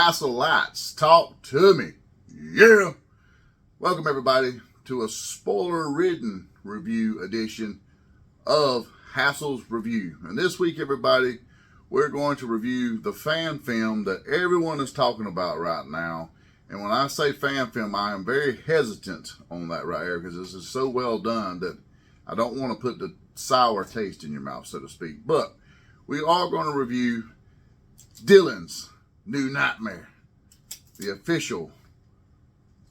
Hassel Lights. Talk to me. Yeah. Welcome everybody to a spoiler-ridden review edition of Hassel's Review. And this week, everybody, we're going to review the fan film that everyone is talking about right now. And when I say fan film, I am very hesitant on that right here because this is so well done that I don't want to put the sour taste in your mouth, so to speak. But we are going to review Dylan's New Nightmare, the official,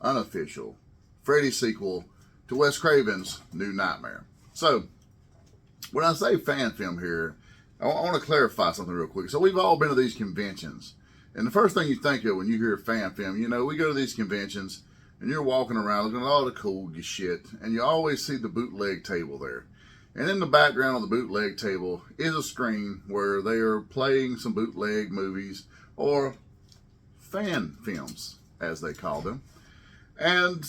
unofficial Freddy sequel to Wes Craven's New Nightmare. So, when I say fan film here, I want to clarify something real quick. So, we've all been to these conventions, and the first thing you think of when you hear fan film, you know, we go to these conventions, and you're walking around looking at all the cool shit, and you always see the bootleg table there. And in the background of the bootleg table is a screen where they are playing some bootleg movies or fan films, as they call them. And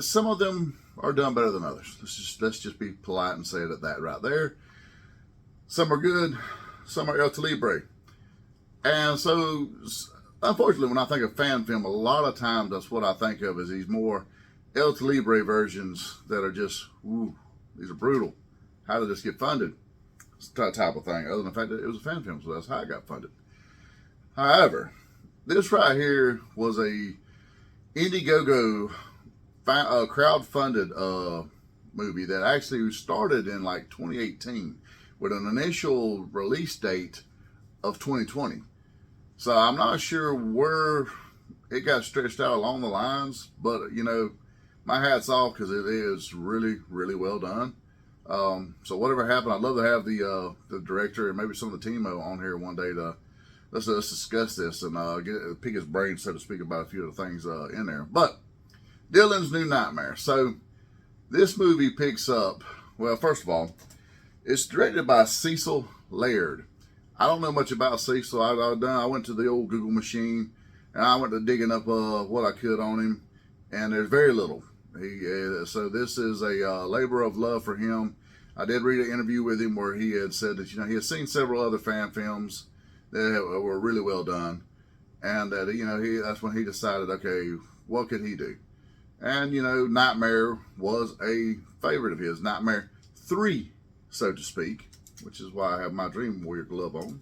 some of them are done better than others. Let's just be polite and say it at that right there. Some are good, some are El Libre. And so, unfortunately, when I think of fan film, a lot of times that's what I think of as these more El Libre versions that are just, ooh, these are brutal. How did this get funded? It's that type of thing, other than the fact that it was a fan film, so that's how it got funded. However, this right here was a Indiegogo crowd-funded movie that actually started in like 2018 with an initial release date of 2020. So I'm not sure where it got stretched out along the lines, but you know, my hat's off because it is really, really well done. So whatever happened, I'd love to have the director and maybe some of the team on here one day to let's discuss this and pick his brain, so to speak, about a few of the things in there. But Dylan's New Nightmare. So this movie picks up. Well, first of all, it's directed by Cecil Laird. I don't know much about Cecil. I went to the old Google machine and I went to digging up what I could on him, and there's very little. So this is a labor of love for him. I did read an interview with him where he had said that, you know, he had seen several other fan films that were really well done, and that, you know, that's when he decided, okay, what could he do? And, you know, Nightmare was a favorite of his. Nightmare 3, so to speak, which is why I have my Dream Warrior glove on.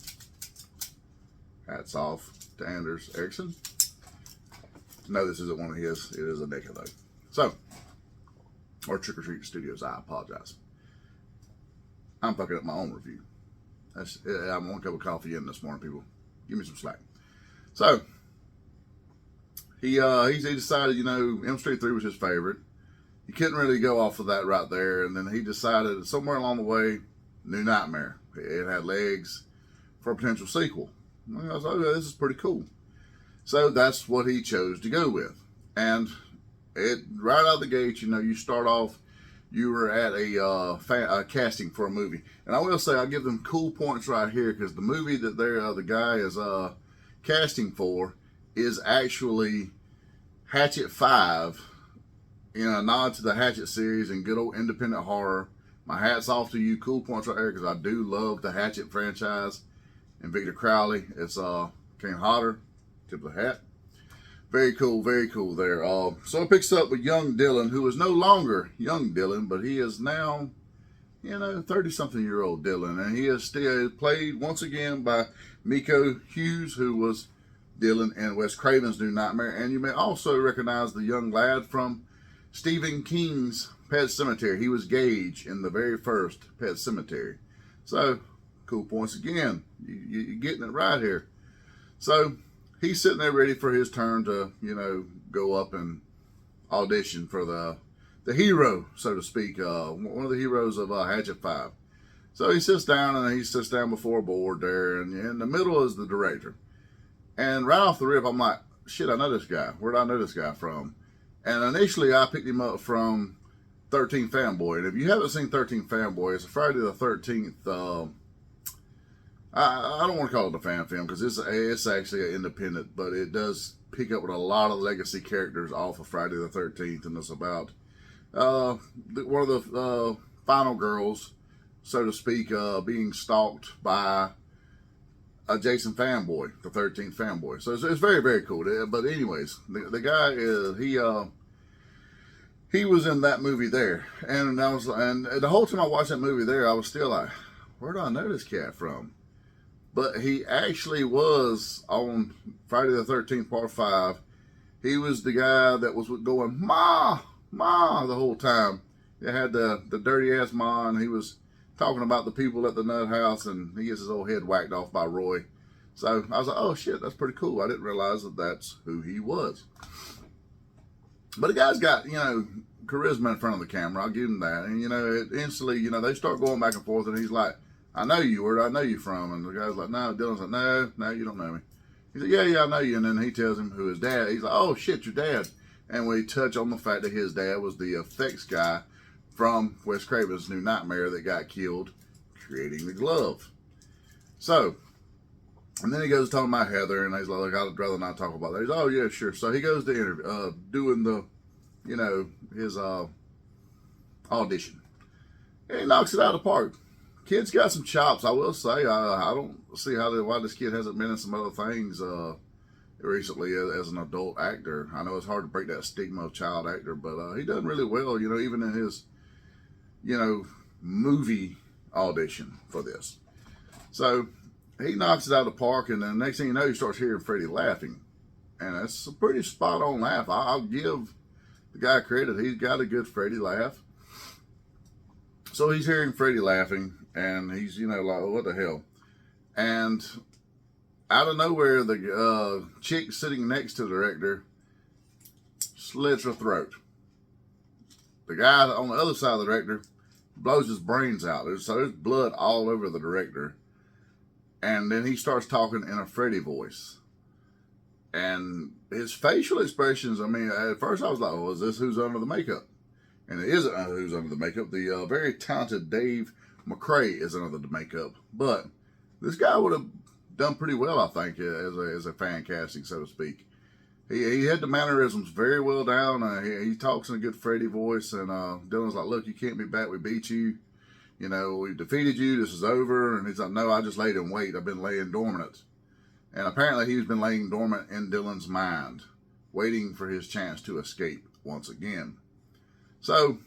Hats off to Anders Erickson. No, this isn't one of his. It is a NECA though. So, or Trick or Treat Studios, I apologize. I'm fucking up my own review. I'm one cup of coffee in this morning, people. Give me some slack. So, he decided, you know, M Street 3 was his favorite. He couldn't really go off of that right there, and then he decided somewhere along the way, New Nightmare. It had legs for a potential sequel. I was like, okay, this is pretty cool. So that's what he chose to go with. And it right out of the gate, you know, you start off, you were at a casting for a movie, and I will say I give them cool points right here because the movie that the guy is casting for is actually Hatchet 5, you know, a nod to the Hatchet series and good old independent horror. My hat's off to you, cool points right here because I do love the Hatchet franchise and Victor Crowley. It's came hotter, tip of the hat. Very cool there. So it picks up with young Dylan, who is no longer young Dylan, but he is now, you know, 30-something-year-old Dylan. And he is still played once again by Miko Hughes, who was Dylan in Wes Craven's New Nightmare. And you may also recognize the young lad from Stephen King's Pet Sematary. He was Gage in the very first Pet Sematary. So, cool points again. You're getting it right here. So, he's sitting there ready for his turn to, you know, go up and audition for the hero, so to speak, one of the heroes of Hatchet 5. So he sits down before a board there, and in the middle is the director. And right off the rip, I'm like, shit, I know this guy. Where did I know this guy from? And initially, I picked him up from 13 Fanboy. And if you haven't seen 13 Fanboy, it's a Friday the 13th. I don't want to call it a fan film because it's actually an independent, but it does pick up with a lot of legacy characters off of Friday the 13th, and it's about one of the final girls, so to speak, being stalked by a Jason fanboy, the 13th fanboy. So it's very, very cool. But anyways, the guy is, he was in that movie there. And the whole time I watched that movie there, I was still like, where do I know this cat from? But he actually was on Friday the 13th, part 5. He was the guy that was going, Ma, Ma, the whole time. They had the dirty ass Ma, and he was talking about the people at the nut house, and he gets his old head whacked off by Roy. So I was like, oh shit, that's pretty cool. I didn't realize that that's who he was. But the guy's got, charisma in front of the camera. I'll give him that. And, it instantly, they start going back and forth, and he's like, I know you. Where do I know you from? And the guy's like, no. Dylan's like, no, you don't know me. He's like, yeah, I know you. And then he tells him who his dad. He's like, oh shit, your dad. And we touch on the fact that his dad was the effects guy from Wes Craven's New Nightmare that got killed creating the glove. So, and then he goes talking about Heather, and he's like, look, I'd rather not talk about that. He's like, oh yeah, sure. So he goes to interview, doing the, his audition. And he knocks it out of the park. Kid's got some chops, I will say. I don't see why this kid hasn't been in some other things recently as an adult actor. I know it's hard to break that stigma of child actor, but he done really well, even in his, movie audition for this. So he knocks it out of the park, and then next thing you know, he starts hearing Freddie laughing. And that's a pretty spot-on laugh. I'll give the guy credit. He's got a good Freddie laugh. So he's hearing Freddie laughing, and he's, like, oh, what the hell? And out of nowhere, the chick sitting next to the director slits her throat. The guy on the other side of the director blows his brains out. So there's blood all over the director. And then he starts talking in a Freddie voice. And his facial expressions, at first I was like, oh, is this Who's Under the Makeup? And it isn't Who's Under the Makeup. The very talented Dave McCrae is under the makeup. But this guy would have done pretty well, I think, as a fan casting, so to speak. He had the mannerisms very well down. He talks in a good Freddie voice. And Dylan's like, look, you can't be back. We beat you. We defeated you. This is over. And he's like, no, I just laid in wait. I've been laying dormant. And apparently he's been laying dormant in Dylan's mind, waiting for his chance to escape once again. So,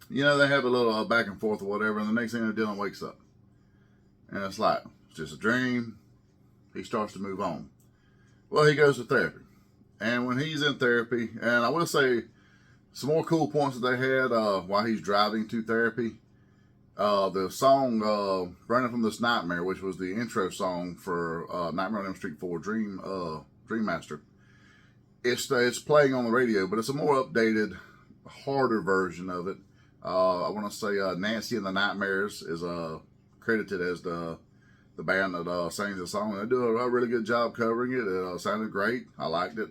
they have a little back and forth or whatever, and the next thing Dylan wakes up. And it's like, it's just a dream. He starts to move on. Well, he goes to therapy. And when he's in therapy, and I will say some more cool points that they had while he's driving to therapy. The song Running from This Nightmare, which was the intro song for Nightmare on Elm Street 4 Dream Master. It's playing on the radio, but it's a more updated, harder version of it. I want to say Nancy and the Nightmares is credited as the band that sings the song. They do a really good job covering it. It sounded great. I liked it.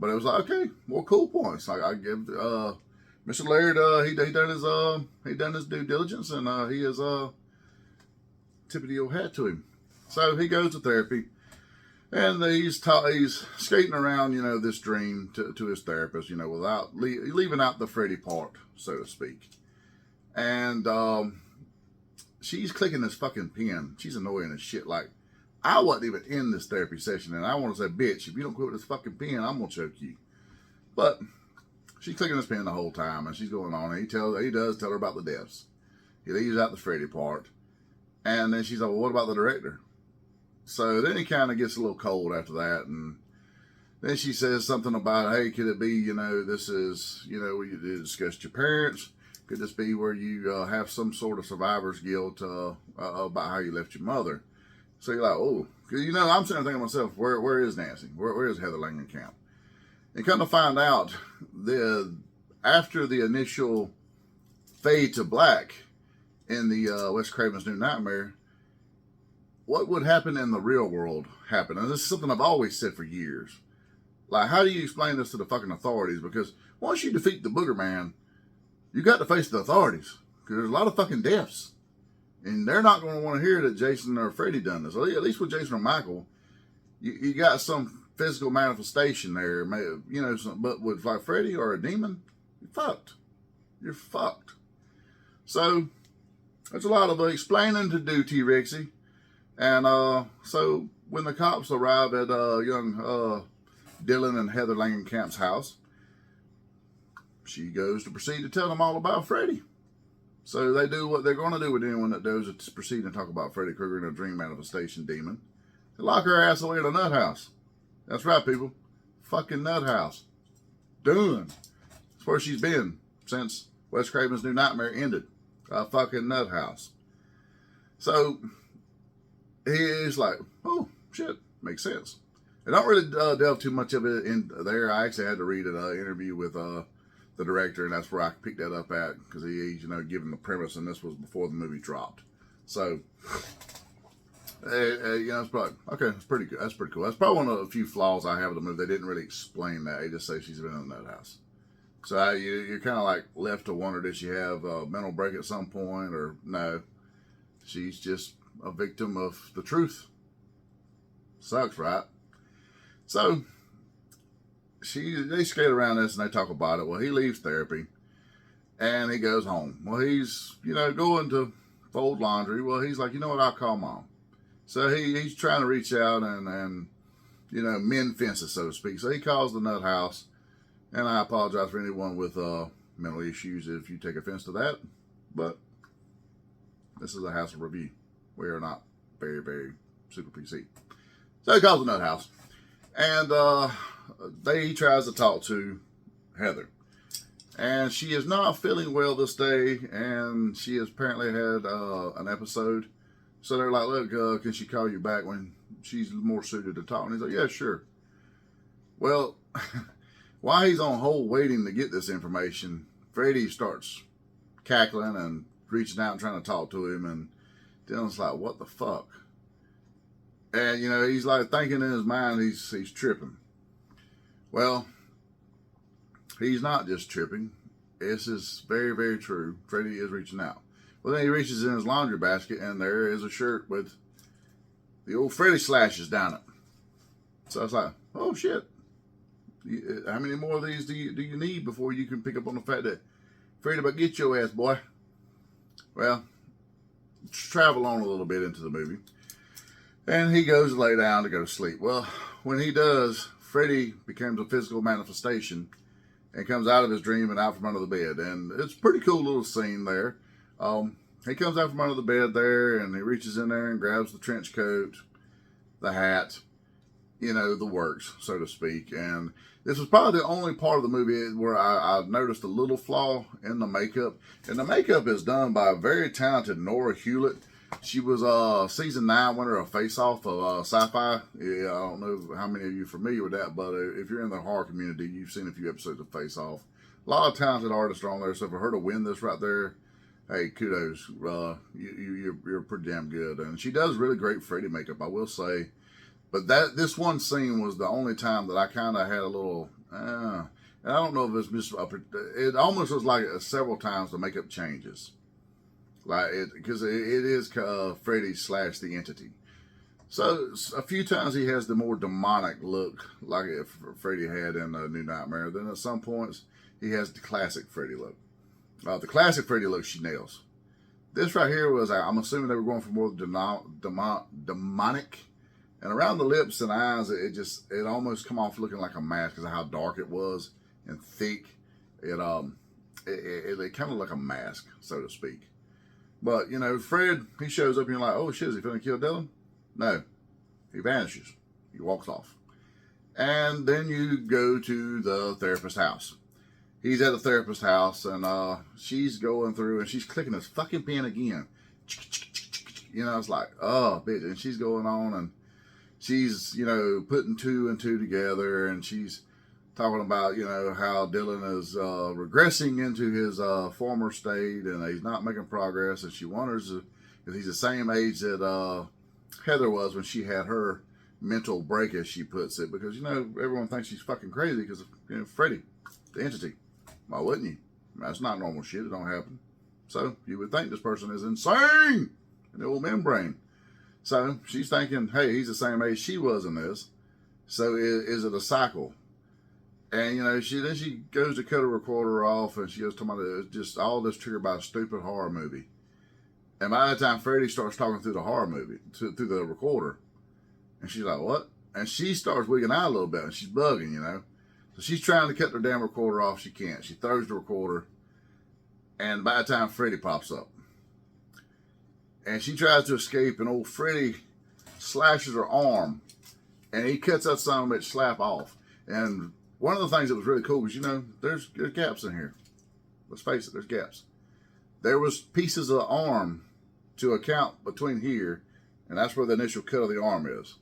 But it was like, okay, more cool points. I give Mr. Laird, he done his due diligence, and he is tippity your hat to him. So he goes to therapy, and he's skating around, this dream to his therapist, without leaving out the Freddie part, so to speak. And she's clicking this fucking pen. She's annoying as shit. Like, I wasn't even in this therapy session, and I want to say, bitch, if you don't quit with this fucking pen, I'm gonna choke you. But she's clicking this pen the whole time, and she's going on. And he does tell her about the deaths. He leaves out the Freddie part, and then she's like, well, what about the director? So then he kind of gets a little cold after that, and then she says something about, hey, could it be, this is, where you discussed your parents? Could this be where you have some sort of survivor's guilt about how you left your mother? So you're like, oh, because, I'm sitting there thinking to myself, where is Nancy? Where is Heather Langenkamp? And come to find out, after the initial fade to black in the Wes Craven's New Nightmare, what would happen in the real world happened. And this is something I've always said for years. Like, how do you explain this to the fucking authorities? Because once you defeat the Booger Man, you got to face the authorities. Because there's a lot of fucking deaths. And they're not going to want to hear that Jason or Freddy done this. At least with Jason or Michael, you got some physical manifestation there. But with like Freddy or a demon, you're fucked. You're fucked. So, there's a lot of explaining to do, T-Rexy. And so when the cops arrive at young Dylan and Heather Langenkamp's house, she goes to proceed to tell them all about Freddy. So they do what they're going to do with anyone that does to proceed and talk about Freddy Krueger and a dream manifestation demon. They lock her ass away in a nut house. That's right, people. Fucking nut house. Done. That's where she's been since Wes Craven's New Nightmare ended. A fucking nut house. So he's like, oh, shit. Makes sense. I don't really delve too much of it in there. I actually had to read an interview with the director, and that's where I picked that up at, because he's, given the premise, and this was before the movie dropped. So, it's probably, okay, that's pretty good. That's pretty cool. That's probably one of the few flaws I have with the movie. They didn't really explain that. They just say she's been in a nut house. So you're kind of like left to wonder, did she have a mental break at some point, or no? She's just a victim of the truth. Sucks, right? So they skate around this and they talk about it. Well, he leaves therapy and he goes home. Well, he's, going to fold laundry. Well, he's like, you know what, I'll call mom. So he's trying to reach out and mend fences, so to speak. So he calls the nut house, and I apologize for anyone with mental issues if you take offense to that, but this is a Hassel review. We are not very, very super PC. So he calls the nut house, and he tries to talk to Heather, and she is not feeling well this day, and she has apparently had an episode. So they're like, look, can she call you back when she's more suited to talk? And he's like, yeah, sure. Well, while he's on hold waiting to get this information, Freddy starts cackling and reaching out and trying to talk to him, and Dylan's like, what the fuck? And, he's like thinking in his mind he's tripping. Well, he's not just tripping. This is very, very true. Freddy is reaching out. Well, then he reaches in his laundry basket, and there is a shirt with the old Freddy slashes down it. So I was like, oh, shit. How many more of these do you need before you can pick up on the fact that Freddy, but get your ass, boy? Well, travel on a little bit into the movie. And he goes to lay down to go to sleep. Well, when he does, Freddy becomes a physical manifestation and comes out of his dream and out from under the bed. And it's a pretty cool little scene there. He comes out from under the bed there, and he reaches in there and grabs the trench coat, the hat, the works, so to speak. And this was probably the only part of the movie where I noticed a little flaw in the makeup. And the makeup is done by a very talented Nora Hewlett. She was season 9 winner of Face Off of Sci-Fi. Yeah, I don't know how many of you are familiar with that, but if you're in the horror community, you've seen a few episodes of Face Off. A lot of talented artists are on there, so for her to win this right there, hey, kudos. You're pretty damn good. And she does really great Freddy makeup, I will say. But this one scene was the only time that I kind of had a little, and I don't know if it's just, it almost was like several times the makeup changes. Because it is Freddy / the Entity. So a few times he has the more demonic look, like if Freddy had in New Nightmare. Then at some points, he has the classic Freddy look. The classic Freddy look she nails. This right here was, I'm assuming they were going for more demonic. And around the lips and eyes, it almost come off looking like a mask because of how dark it was and thick. It kind of like a mask, so to speak. But, Fred, he shows up and you're like, oh shit, is he finna kill Dylan? No. He vanishes. He walks off. And then you go to the therapist's house. He's at the therapist's house, and she's going through, and she's clicking his fucking pen again. It's like, oh, bitch. And she's going on, and she's, putting 2 and 2 together, and she's talking about, how Dylan is regressing into his former state, and he's not making progress, and she wonders if he's the same age that Heather was when she had her mental break, as she puts it, because, everyone thinks she's fucking crazy because of, Freddy, the Entity. Why wouldn't you? That's not normal shit. It don't happen. So you would think this person is insane in the old membrane. So she's thinking, hey, he's the same age she was in this. So is it a cycle? And, she goes to cut a recorder off, and she goes talking about just all this triggered by a stupid horror movie. And by the time Freddie starts talking through the horror movie, through the recorder, and she's like, what? And she starts wigging out a little bit, and she's bugging, you know. So she's trying to cut the damn recorder off. She can't. She throws the recorder, and by the time Freddie pops up, and she tries to escape, and old Freddie slashes her arm, and he cuts that son of a bitch slap off. And one of the things that was really cool was, you know, there's gaps in here. Let's face it, there's gaps. There was pieces of the arm to account between here, and that's where the initial cut of the arm is.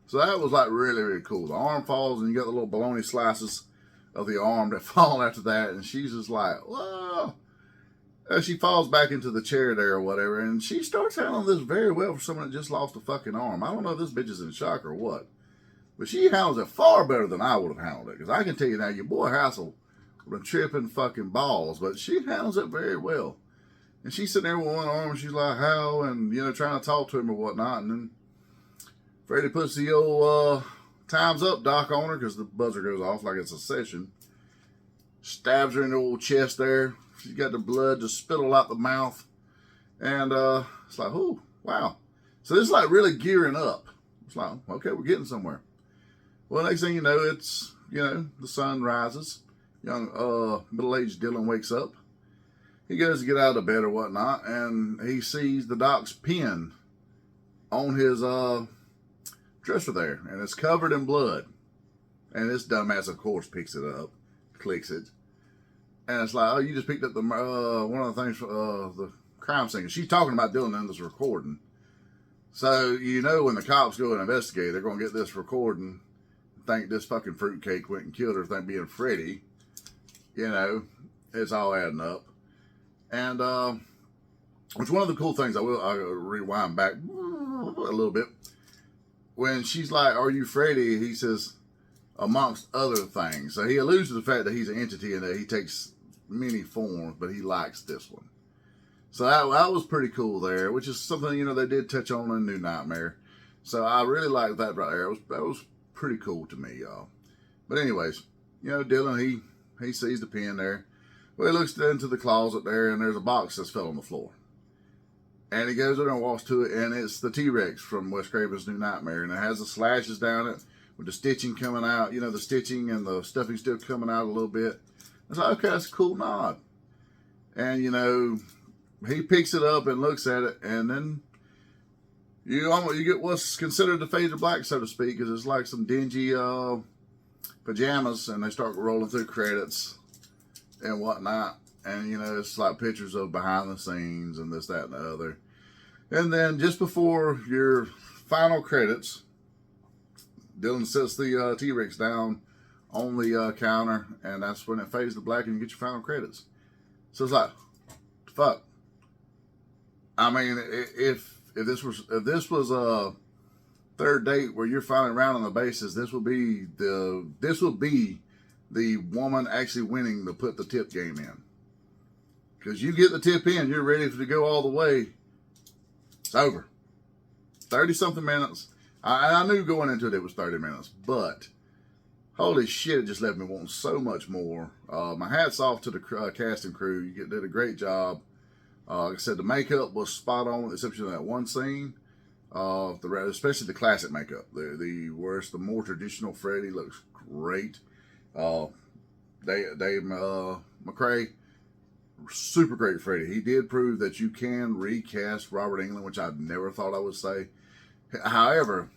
So that was like really, really cool. The arm falls, and you got the little bologna slices of the arm that fall after that, and she's just like, whoa. And she falls back into the chair there or whatever, and she starts handling this very well for someone that just lost a fucking arm. I don't know if this bitch is in shock or what, but she handles it far better than I would have handled it. Because I can tell you now, your boy Hassel would have tripping fucking balls, but she handles it very well. And she's sitting there with one arm, and she's like, how? And, you know, trying to talk to him or whatnot. And then Freddie puts the old time's up doc on her because the buzzer goes off like it's a session. Stabs her in the old chest there. She's got the blood just spittle out the mouth. And it's like, oh, wow. So this is like really gearing up. It's like, okay, we're getting somewhere. Well, next thing you know, it's, you know, the sun rises. Young middle-aged Dylan wakes up. He goes to get out of bed or whatnot, and he sees the doc's pen on his dresser there, and it's covered in blood. And this dumbass, of course, picks it up, clicks it, and it's like, oh, you just picked up the one of the things, the crime scene. She's talking about Dylan in this recording. So, you know, when the cops go and investigate, they're going to get this recording, think this fucking fruitcake went and killed her, think being Freddie. You know, it's all adding up. And which one of the cool things, I'll rewind back a little bit. When she's like, are you Freddie? He says, amongst other things. So he alludes to the fact that he's an entity and that he takes many forms, but he likes this one. So that was pretty cool there, which is something, you know, they did touch on in New Nightmare. So I really liked that right there. That was pretty cool to me, y'all. But anyways, you know, Dylan, he sees the pen there. Well, he looks into the closet there, and there's a box that's fell on the floor. And he goes in there and walks to it, and it's the T-Rex from Wes Craven's New Nightmare. And it has the slashes down it with the stitching coming out. You know, the stitching and the stuffing still coming out a little bit. It's like, okay, that's a cool nod. And, you know, he picks it up and looks at it, and then you get what's considered the fade to black, so to speak, because it's like some dingy pajamas, and they start rolling through credits and whatnot. And, you know, it's like pictures of behind the scenes and this, that, and the other. And then just before your final credits, Dylan sets the T-Rex down on the counter, and that's when it fades to black and you get your final credits. So it's like, fuck. I mean, if this was a third date where you're finally round on the bases, this will be the woman actually winning to put the tip game in. Because you get the tip in, you're ready to go all the way. It's over. 30-something minutes. I knew going into it was 30 minutes, but holy shit, it just left me wanting so much more. My hat's off to the cast and crew. You did a great job. Like I said, the makeup was spot on with the exception of that one scene. Especially the classic makeup. The more traditional Freddy looks great. Dave McCrae, super great Freddy. He did prove that you can recast Robert Englund, which I never thought I would say. However,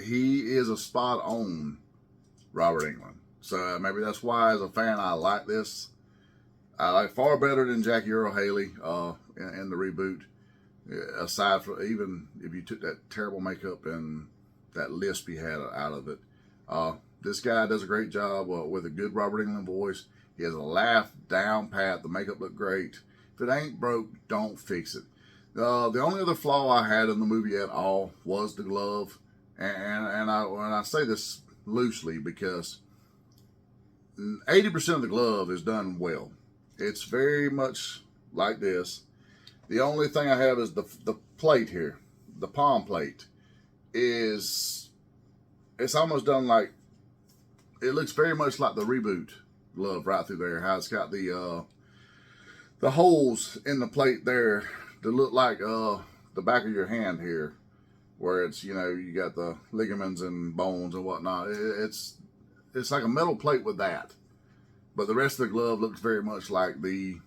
he is a spot on Robert Englund. So maybe that's why, as a fan, I like this. I like it far better than Jackie Earle Haley in the reboot. Aside from, even if you took that terrible makeup and that lisp he had out of it. This guy does a great job with a good Robert Englund voice. He has a laugh down pat. The makeup looked great. If it ain't broke, don't fix it. The only other flaw I had in the movie at all was the glove. And when I say this loosely, because 80% of the glove is done well. It's very much like this. The only thing I have is the plate here. The palm plate it's almost done like, it looks very much like the reboot glove right through there. How it's got the holes in the plate there to look like the back of your hand here, where it's, you know, you got the ligaments and bones and whatnot. It's like a metal plate with that, but the rest of the glove looks very much like the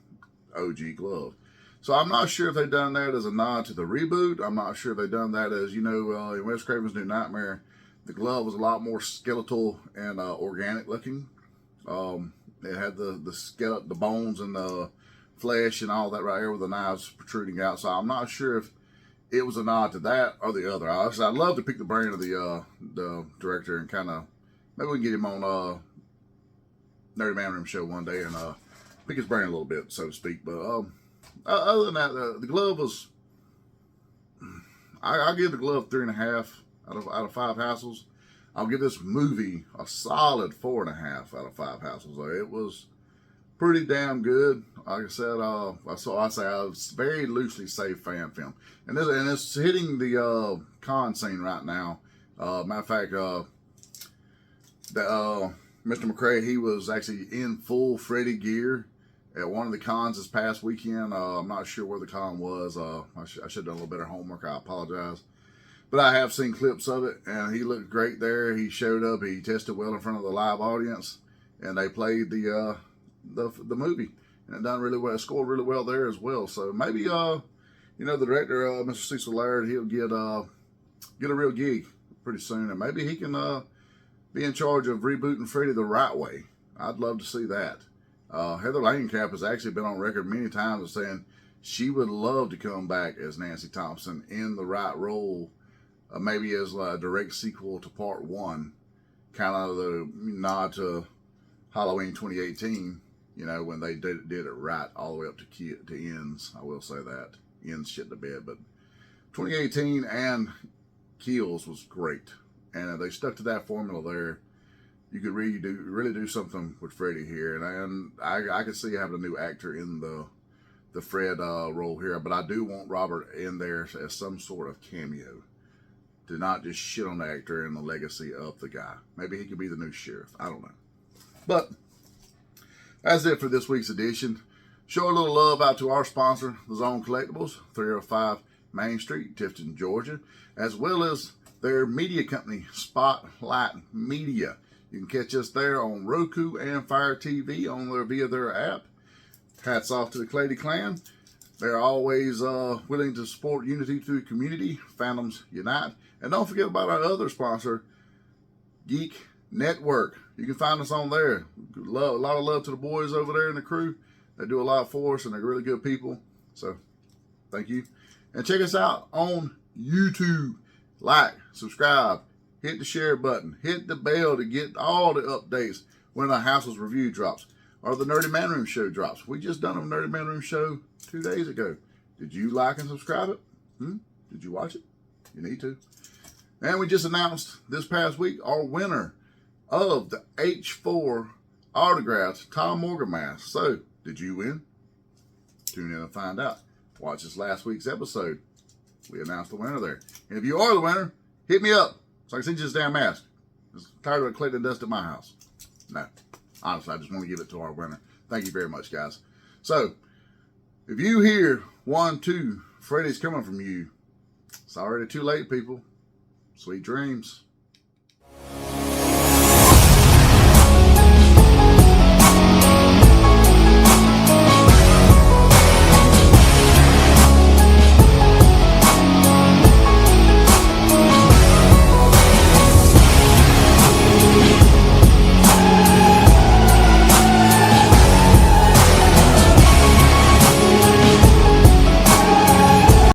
OG glove. So I'm not sure if they've done that as a nod to the reboot. I'm not sure if they've done that as, you know, in Wes Craven's New Nightmare, the glove was a lot more skeletal and organic looking. It had the skeleton, the bones and the flesh and all that right here with the knives protruding out. So I'm not sure if it was a nod to that or the other. I'd love to pick the brain of the director and kind of, maybe we can get him on Nerdy Man Room show one day and pick his brain a little bit, so to speak. But other than that, the glove was, I'll give the glove 3.5 out of 5 Hassels. I'll give this movie a solid 4.5 out of 5 Hassels. It was pretty damn good. Like I said, I say I was very loosely say fan film, and it's hitting the con scene right now. Matter of fact, Mr. McCrae, he was actually in full Freddy gear at one of the cons this past weekend. I'm not sure where the con was. I should have done a little better homework. I apologize. But I have seen clips of it, and he looked great there. He showed up. He tested well in front of the live audience, and they played the movie, and it done really well. It scored really well there as well. So maybe you know, the director, Mr. Cecil Laird, he'll get a real gig pretty soon, and maybe he can be in charge of rebooting Freddy the right way. I'd love to see that. Heather Langenkamp has actually been on record many times as saying she would love to come back as Nancy Thompson in the right role. Maybe as a direct sequel to Part 1, kind of the nod to Halloween 2018, you know, when they did it right all the way up to Ends. I will say that. Ends shit the bed, but 2018 and Kills was great. And they stuck to that formula there. You could really do something with Freddy here. And I could see having a new actor in the Fred role here, but I do want Robert in there as some sort of cameo. To not just shit on the actor and the legacy of the guy. Maybe he could be the new sheriff. I don't know. But that's it for this week's edition. Show a little love out to our sponsor, The Zone Collectibles, 305 Main Street, Tifton, Georgia, as well as their media company, Spotlight Media. You can catch us there on Roku and Fire TV via their app. Hats off to the Clady Clan. They're always willing to support unity through community. Phantoms Unite. And don't forget about our other sponsor, Geek Network. You can find us on there. A lot of love to the boys over there in the crew. They do a lot for us, and they're really good people. So, thank you. And check us out on YouTube. Like, subscribe, hit the share button, hit the bell to get all the updates when a Hassel's review drops or the Nerdy Man Room show drops. We just done a Nerdy Man Room show 2 days ago. Did you like and subscribe it? Did you watch it? You need to. And we just announced this past week our winner of the H4 autographed Tom Morgan mask. So, did you win? Tune in and find out. Watch this last week's episode. We announced the winner there. And if you are the winner, hit me up so I can send you this damn mask. I'm tired of collecting dust at my house. No. Honestly, I just want to give it to our winner. Thank you very much, guys. So, if you hear 1, 2, Freddy's coming from you, it's already too late, people. Sweet dreams.